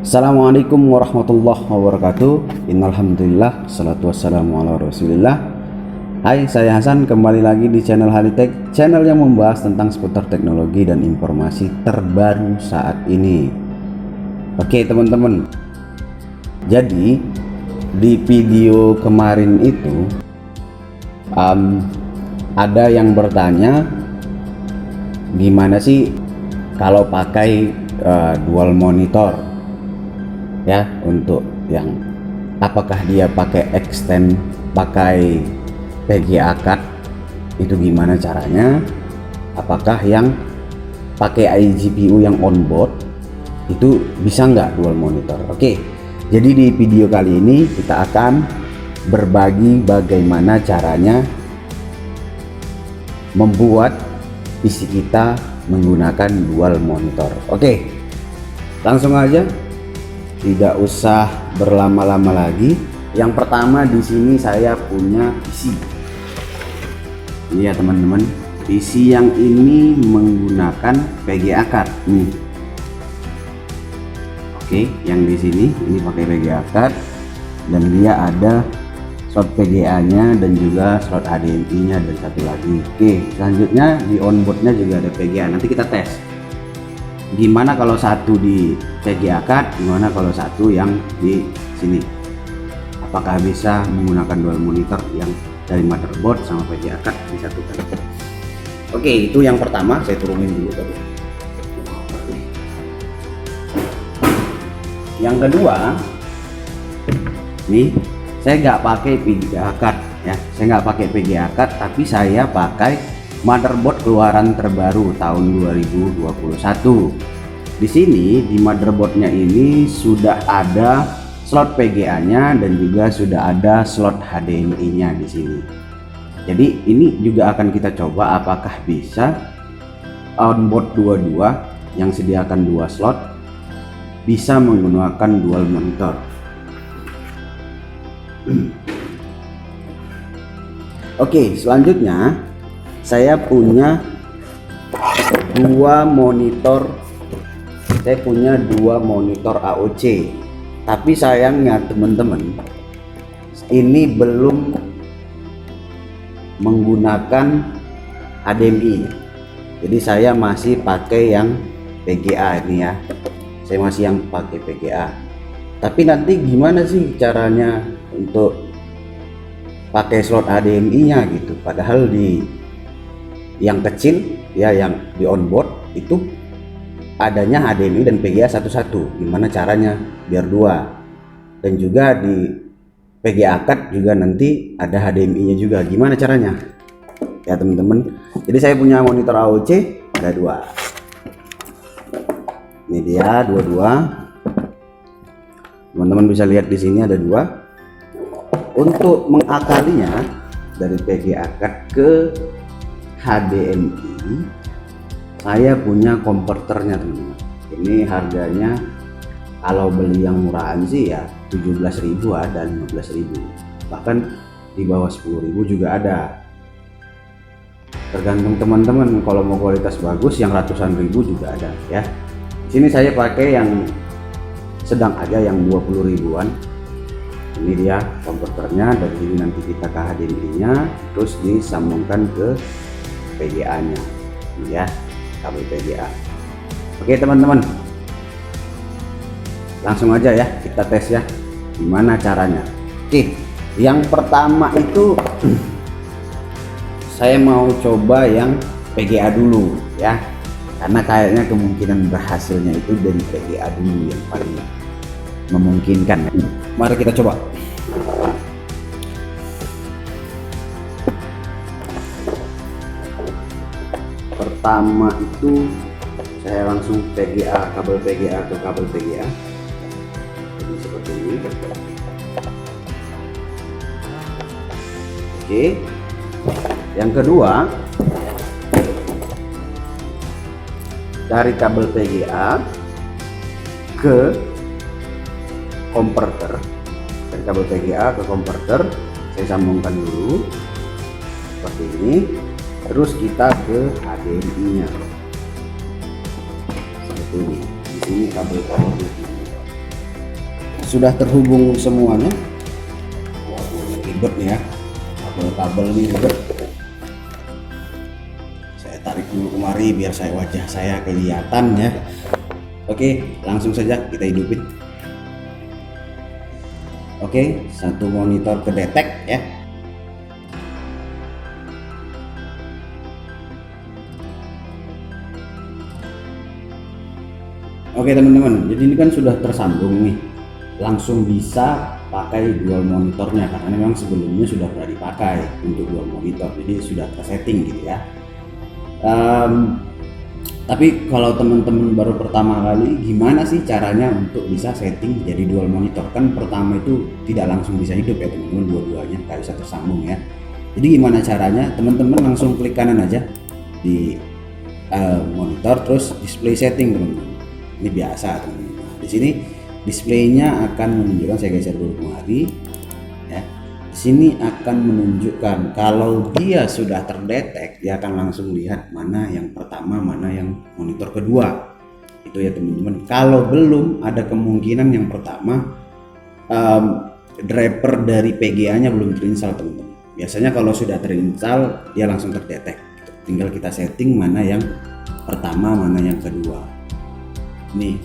Assalamualaikum warahmatullahi wabarakatuh. Innalhamdulillah, salatu wassalamu ala rasulillah. Hai, saya Hasan, kembali lagi di channel Halitech, channel yang membahas tentang seputar teknologi dan informasi terbaru saat ini. Oke teman-teman, jadi di video kemarin itu ada yang bertanya gimana sih kalau pakai dual monitor ya, untuk yang apakah dia pakai extend, pakai VGA card itu gimana caranya, apakah yang pakai iGPU yang onboard itu bisa nggak dual monitor. Oke, jadi di video kali ini kita akan berbagi bagaimana caranya membuat PC kita menggunakan dual monitor. Oke, langsung aja, tidak usah berlama-lama lagi. Yang pertama, di sini saya punya PC. Ini ya teman-teman, PC yang ini menggunakan VGA card nih. Oke, yang di sini ini pakai VGA card dan dia ada slot VGA-nya dan juga slot HDMI-nya dan satu lagi. Oke, selanjutnya di onboard-nya juga ada VGA. Nanti kita tes gimana kalau satu di VGA card, gimana kalau satu yang di sini, apakah bisa menggunakan dual monitor yang dari motherboard sama VGA card disatukan. Oke, itu yang pertama, saya turunin dulu tadi. Yang kedua nih, saya nggak pakai VGA card ya, saya nggak pakai VGA card, tapi saya pakai motherboard keluaran terbaru tahun 2021. Di sini di motherboardnya ini sudah ada slot VGA-nya dan juga sudah ada slot HDMI-nya di sini. Jadi ini juga akan kita coba apakah bisa onboard dua-dua yang sediakan dua slot bisa menggunakan dual monitor. Oke, selanjutnya saya punya dua monitor AOC, tapi sayangnya teman-teman ini belum menggunakan HDMI. Jadi saya masih pakai yang VGA ini ya, saya masih yang pakai VGA. Tapi nanti gimana sih caranya untuk pakai slot HDMI-nya gitu, padahal di yang kecil ya, yang di onboard itu adanya HDMI dan VGA satu-satu. Gimana caranya biar dua, dan juga di VGA card juga nanti ada HDMI-nya juga, gimana caranya ya teman-teman. Jadi saya punya monitor AOC ada dua, ini dia dua-dua, teman-teman bisa lihat di sini ada dua. Untuk mengakalinya dari VGA card ke HDMI, saya punya konverternya teman-teman. Ini harganya kalau beli yang murahan sih ya 17.000 ada, 15.000, bahkan di bawah 10.000 juga ada. Tergantung teman-teman, kalau mau kualitas bagus yang ratusan ribu juga ada ya. Di sini saya pakai yang sedang aja, yang 20 ribuan. Ini dia konverternya, dan ini nanti kita ke HDMI-nya terus disambungkan ke VGA-nya ya, kabel VGA. Oke teman-teman, langsung aja ya kita tes ya gimana caranya. Oke, yang pertama itu saya mau coba yang VGA dulu ya, karena kayaknya kemungkinan berhasilnya itu dari VGA dulu yang paling memungkinkan. Mari kita coba. Pertama itu saya langsung VGA, kabel VGA ke kabel VGA. Jadi seperti ini. Oke. Yang kedua, dari kabel VGA ke konverter, dari kabel VGA ke konverter saya sambungkan dulu seperti ini, terus kita ke HDMI nya seperti ini. Di sini kabel-kabelnya sudah terhubung semuanya. Waduh, ribet nih ya, kabel-kabel ini ribet. Saya tarik dulu kemari biar wajah saya kelihatan ya. Oke, langsung saja kita hidupin. Oke, satu monitor kedetek ya. Oke teman-teman, jadi ini kan sudah tersambung nih, langsung bisa pakai dual monitornya karena memang sebelumnya sudah pernah dipakai untuk dual monitor, jadi sudah tersetting gitu ya. Tapi kalau teman-teman baru pertama kali, gimana sih caranya untuk bisa setting jadi dual monitor? Kan pertama itu tidak langsung bisa hidup ya teman-teman, dua-duanya nggak bisa tersambung ya. Jadi gimana caranya? Teman-teman langsung klik kanan aja di monitor, terus display setting teman-teman. Ini biasa teman-teman. Nah, di sini displaynya akan menunjukkan, saya geser dulu kemari ya. Di sini akan menunjukkan kalau dia sudah terdetek, dia akan langsung lihat mana yang pertama, mana yang monitor kedua. Itu ya teman-teman. Kalau belum, ada kemungkinan yang pertama driver dari PGA-nya belum terinstall teman-teman. Biasanya kalau sudah terinstall, dia langsung terdetek. Tinggal kita setting mana yang pertama, mana yang kedua. Nih,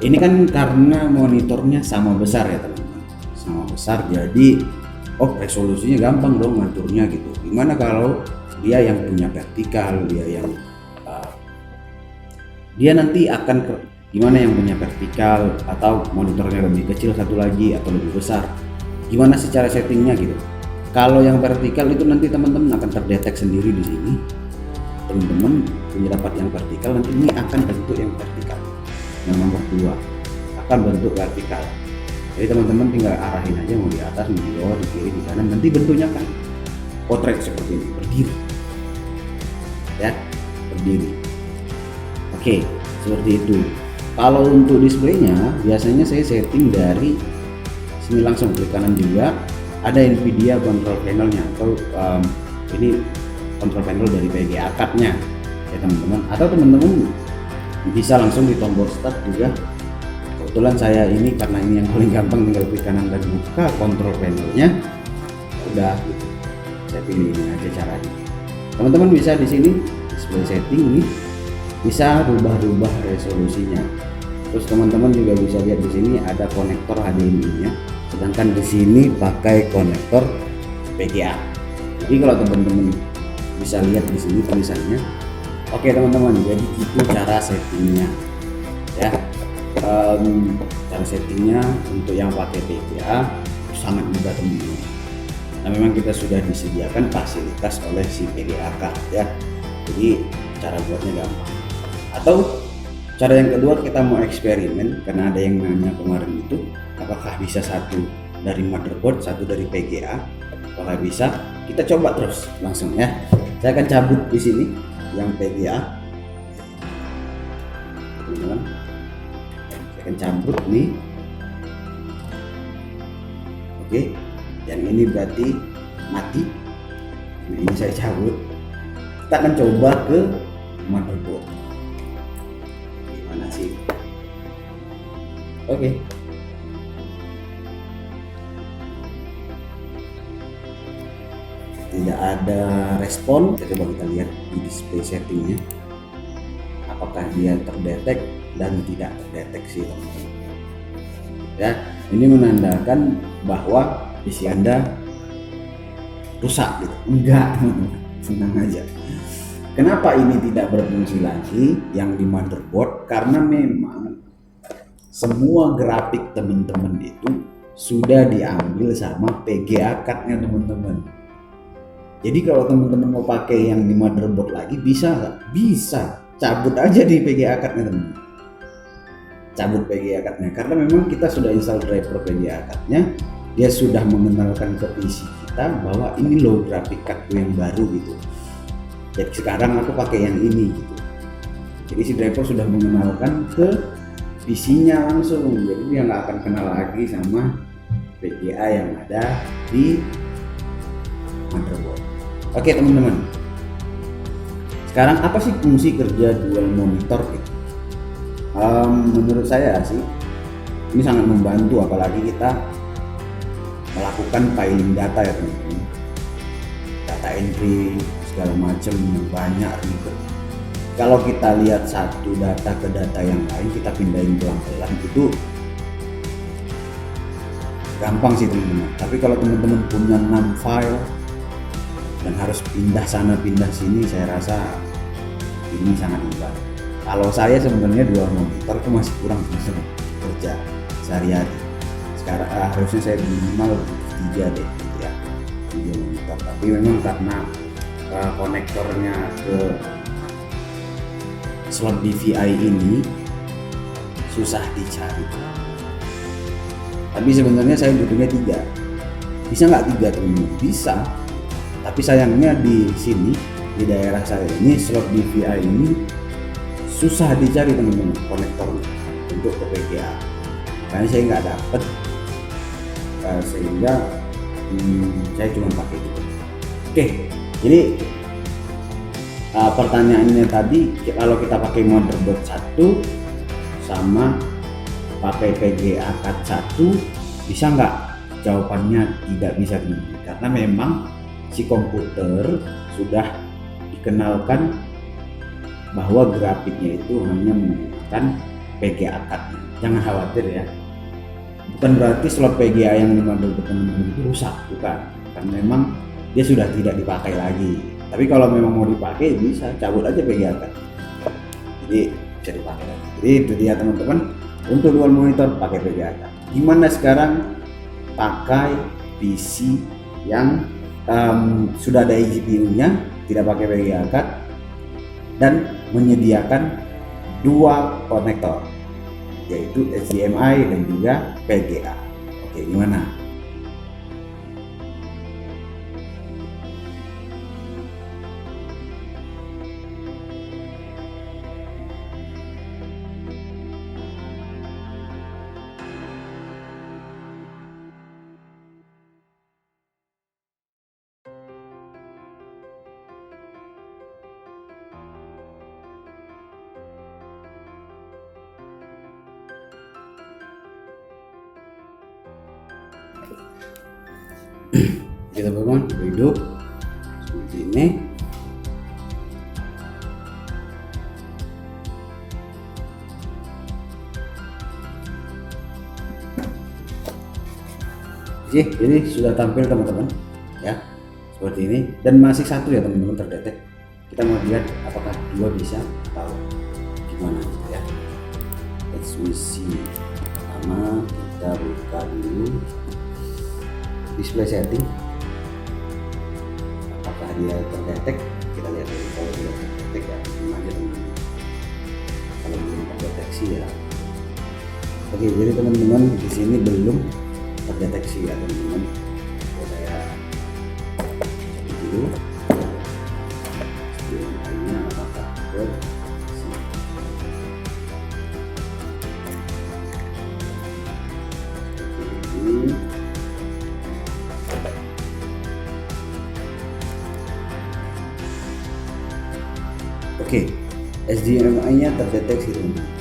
ini kan karena monitornya sama besar ya teman-teman, sama besar, jadi resolusinya gampang dong ngaturnya gitu. Gimana kalau dia yang punya vertikal, dia nanti akan gimana yang punya vertikal atau monitornya lebih kecil satu lagi atau lebih besar, gimana sih cara settingnya gitu. Kalau yang vertikal itu nanti teman-teman akan terdetek sendiri di sini. Teman-teman punya dapat yang vertikal, nanti ini akan bentuk yang vertikal. Yang nomor 2 akan bentuk vertikal. Jadi teman-teman tinggal arahin aja, mau di atas, mau di bawah, di kiri, di kanan, nanti bentuknya kan potret seperti ini, berdiri ya, berdiri. Oke, seperti itu. Kalau untuk displaynya biasanya saya setting dari sini, langsung klik kanan juga, ada Nvidia control panelnya, atau ini control panel dari PGA card-nya ya teman-teman, atau teman-teman bisa langsung di tombol start juga. Kebetulan saya ini karena ini yang paling gampang, tinggal klik kanan dan buka control panelnya, udah gitu. Saya pilih ini aja caranya. Teman-teman bisa di sini display setting ini, bisa rubah-rubah resolusinya. Terus teman-teman juga bisa lihat di sini ada konektor HDMI-nya, sedangkan di sini pakai konektor PGA. Jadi kalau teman-teman bisa lihat di sini tulisannya. Oke teman-teman, jadi itu cara settingnya ya. Cara settingnya untuk yang pakai PGA sangat mudah teman-teman. Nah memang kita sudah disediakan fasilitas oleh si PGA card ya, jadi cara buatnya gampang. Atau cara yang kedua, kita mau eksperimen, karena ada yang nanya kemarin itu apakah bisa satu dari motherboard, satu dari PGA, apakah bisa? Kita coba terus langsung ya. Saya akan cabut di sini yang PGA, teman-teman. Saya akan cabut nih. Oke, yang ini berarti mati. Nah, ini saya cabut. Kita akan coba ke motherboard. Gimana sih? Oke. Tidak ada respon. Coba kita lihat di display settingnya, apakah dia terdetek dan tidak terdeteksi teman-teman ya. Ini menandakan bahwa PC Anda rusak gitu. Enggak teman-teman, senang aja. Kenapa ini tidak berfungsi lagi yang di motherboard? Karena memang semua grafik teman-teman itu sudah diambil sama PGA card-nya teman-teman. Jadi kalau teman-teman mau pakai yang di motherboard lagi, bisa nggak? Bisa, cabut aja di PGA card-nya teman-teman. Cabut PGA card-nya, karena memang kita sudah install driver PGA card-nya, dia sudah mengenalkan ke PC kita bahwa ini loh grafik cardku yang baru gitu. Jadi sekarang aku pakai yang ini gitu. Jadi si driver sudah mengenalkan ke PC-nya langsung, jadi dia nggak akan kenal lagi sama PGA yang ada di motherboard. Oke teman-teman, sekarang apa sih fungsi kerja dual monitor gitu? Menurut saya sih Ini sangat membantu apalagi kita melakukan filing data ya teman-teman, data entry segala macam banyak ribet. Kalau kita lihat satu data ke data yang lain, kita pindahin pelan-pelan itu gampang sih teman-teman. Tapi kalau teman-teman punya 6 file dan harus pindah sana pindah sini, saya rasa ini sangat ribet. Kalau saya sebenarnya 2 monitor itu masih kurang bisa kerja sehari-hari. Sekarang harusnya saya minimal 3 deh gitu ya, 3 monitor. Tapi memang karena konektornya ke slot DVI ini susah dicari. Tapi sebenarnya saya butuhnya 3. Bisa nggak 3 teman-teman? Bisa. Tapi sayangnya di sini di daerah saya ini slot DVI ini susah dicari teman-teman konektornya untuk ke VGA. Karena saya nggak dapet, sehingga saya cuma pakai itu. Oke, jadi pertanyaannya tadi, kalau kita pakai motherboard 1 sama pakai VGA card 1 bisa nggak? Jawabannya tidak bisa teman-teman, karena memang si komputer sudah dikenalkan bahwa grafiknya itu hanya menggunakan VGA card. Jangan khawatir ya, bukan berarti slot VGA yang di motherboard teman-teman itu rusak, bukan, karena memang dia sudah tidak dipakai lagi. Tapi kalau memang mau dipakai bisa cabut aja VGA card, jadi bisa dipakai lagi. Jadi itu dia teman-teman, untuk dual monitor pakai VGA card. Gimana sekarang pakai PC yang sudah ada GPU-nya, tidak pakai VGA card dan menyediakan 2 konektor, yaitu HDMI dan juga VGA. Oke, gimana? Kita teman duduk seperti ini. Oke, jadi sudah tampil teman-teman ya, seperti ini, dan masih 1 ya teman-teman terdetek. Kita mau lihat apakah 2 bisa atau gimana ya. Let's see. Pertama kita buka dulu display setting, apakah dia terdetek. Kita lihat dulu. Kalau dia terdetek ya ini aja teman-teman, kalau belum terdeteksi ya. Oke, jadi teman-teman di sini belum terdeteksi ya teman-teman. Saya cek dulu sebelumnya apakah terdeteksi. Ini oke, HDMI-nya terdeteksi teman-teman.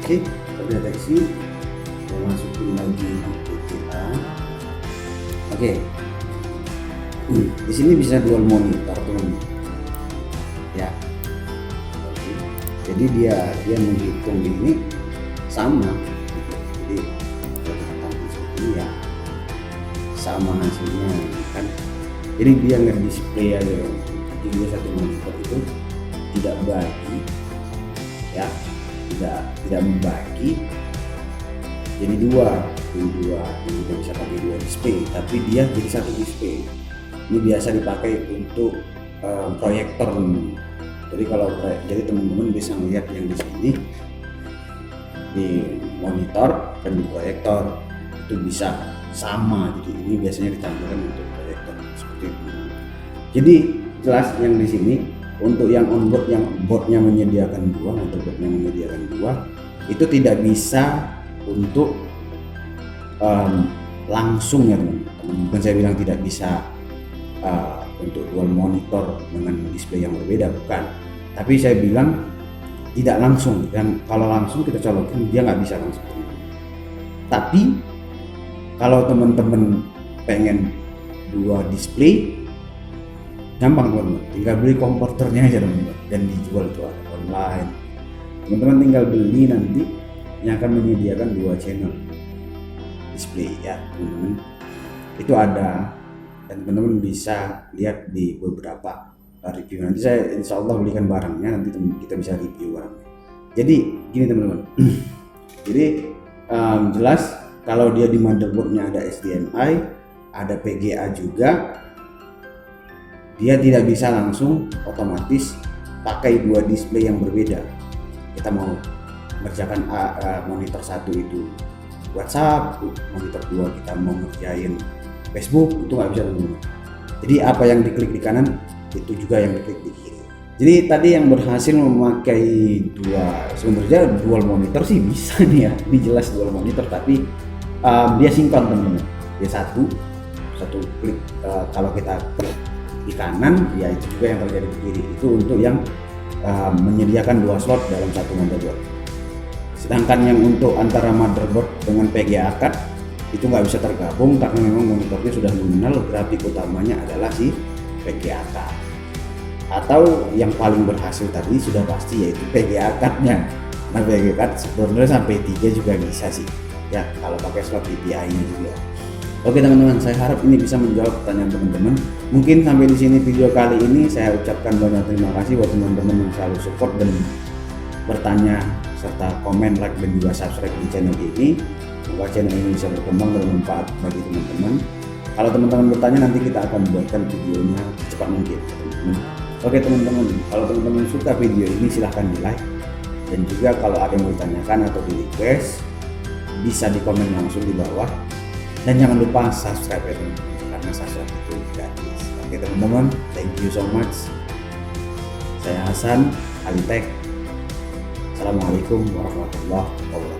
Oke, terdeteksi. Saya masukin lagi VGA. Oke, di sini bisa dual monitor teman-teman ya. Oke. Jadi dia menghitung ini sama, jadi seperti ini ya, sama hasilnya kan. Jadi dia nge-display aja, jadi dia 1 monitor itu tidak bagi ya, tidak membagi jadi 2, ini bisa pakai 2 display, tapi dia jadi 1 display. Ini biasa dipakai untuk proyektor teman-teman. Jadi kalau jadi teman-teman bisa melihat yang di sini di monitor dan di proyektor itu bisa sama. Jadi ini biasanya ditampilkan untuk proyektor seperti itu. Jadi jelas yang di sini untuk yang onboard, yang boardnya menyediakan 2, motherboardnya menyediakan 2, itu tidak bisa untuk langsung ya teman-teman. Bukan saya bilang tidak bisa untuk dual monitor dengan display yang berbeda, bukan. Tapi saya bilang tidak langsung, dan kalau langsung kita colokin dia nggak bisa langsung. Tapi kalau teman-teman pengen 2 display, gampang teman-teman, tinggal beli konverternya aja teman-teman, dan dijual itu ada online. Teman-teman tinggal beli, nanti yang akan menyediakan 2 channel display ya teman-teman, itu ada, dan teman-teman bisa lihat di beberapa review. Nanti saya insya Allah belikan barangnya, nanti kita bisa review barangnya. Jadi gini teman-teman, jadi jelas kalau dia di motherboardnya ada HDMI, ada VGA juga, dia tidak bisa langsung otomatis pakai 2 display yang berbeda. Kita mau mengerjakan monitor 1 itu WhatsApp, monitor 2 kita mau ngerjain Facebook, itu nggak bisa teman-teman. Jadi apa yang diklik di kanan itu juga yang diklik di kiri. Jadi tadi yang berhasil memakai 2, sebenarnya dual monitor sih bisa nih ya, ini jelas dual monitor, tapi dia sinkron teman-teman. Dia satu klik, kalau kita klik di kanan ya itu juga yang terjadi di kiri. Itu untuk yang menyediakan 2 slot dalam satu motherboard. Sedangkan yang untuk antara motherboard dengan VGA card itu nggak bisa tergabung karena memang monitornya sudah mengenal grafik utamanya adalah si VGA card. Atau yang paling berhasil tadi sudah pasti yaitu VGA card-nya. Nah VGA card sebenarnya sampai 3 juga bisa sih ya kalau pakai slot VGA-nya juga. Oke teman-teman, saya harap ini bisa menjawab pertanyaan teman-teman. Mungkin sampai di sini video kali ini. Saya ucapkan banyak terima kasih buat teman-teman yang selalu support dan bertanya serta komen, like, dan juga subscribe di channel ini. Semoga channel ini bisa berkembang dan bermanfaat bagi teman-teman. Kalau teman-teman bertanya, nanti kita akan buatkan videonya secepat mungkin teman-teman. Oke teman-teman, kalau teman-teman suka video ini silahkan di like, dan juga kalau ada yang mau ditanyakan atau di request bisa di komen langsung di bawah, dan jangan lupa subscribe ya teman-teman, karena subscribe itu gratis. Oke teman-teman, thank you so much. Saya Hasan Alitek. Assalamualaikum warahmatullahi wabarakatuh.